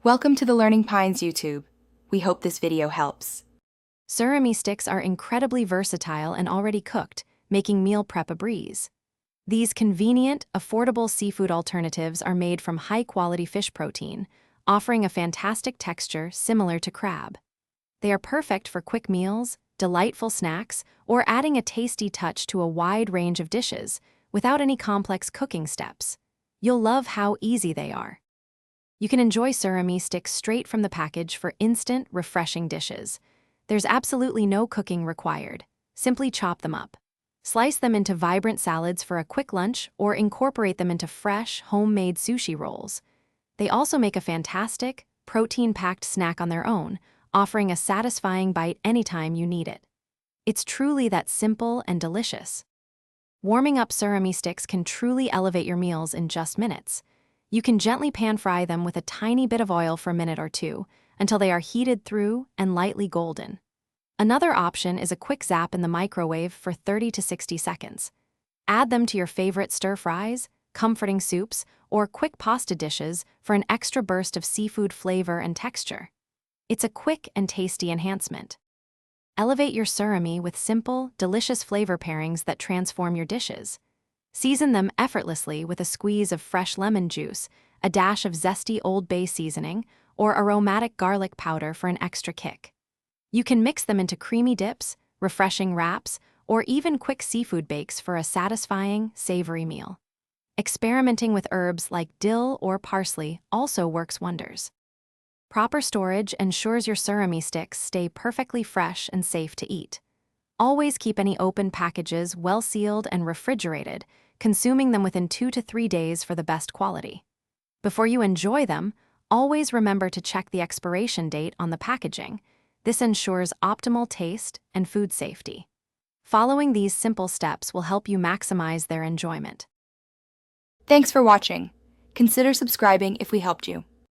Welcome to the Learning Pines YouTube. We hope this video helps. Surimi sticks are incredibly versatile and already cooked, making meal prep a breeze. These convenient, affordable seafood alternatives are made from high-quality fish protein, offering a fantastic texture similar to crab. They are perfect for quick meals, delightful snacks, or adding a tasty touch to a wide range of dishes without any complex cooking steps. You'll love how easy they are. You can enjoy surimi sticks straight from the package for instant, refreshing dishes. There's absolutely no cooking required. Simply chop them up. Slice them into vibrant salads for a quick lunch or incorporate them into fresh, homemade sushi rolls. They also make a fantastic, protein-packed snack on their own, offering a satisfying bite anytime you need it. It's truly that simple and delicious. Warming up surimi sticks can truly elevate your meals in just minutes. You can gently pan-fry them with a tiny bit of oil for a minute or two until they are heated through and lightly golden. Another option is a quick zap in the microwave for 30 to 60 seconds. Add them to your favorite stir-fries, comforting soups, or quick pasta dishes for an extra burst of seafood flavor and texture. It's a quick and tasty enhancement. Elevate your surimi with simple, delicious flavor pairings that transform your dishes. Season them effortlessly with a squeeze of fresh lemon juice, a dash of zesty Old Bay seasoning, or aromatic garlic powder for an extra kick. You can mix them into creamy dips, refreshing wraps, or even quick seafood bakes for a satisfying, savory meal. Experimenting with herbs like dill or parsley also works wonders. Proper storage ensures your surimi sticks stay perfectly fresh and safe to eat. Always keep any open packages well sealed and refrigerated, consuming them within 2 to 3 days for the best quality. Before you enjoy them, always remember to check the expiration date on the packaging. This ensures optimal taste and food safety. Following these simple steps will help you maximize their enjoyment. Thanks for watching. Consider subscribing if we helped you.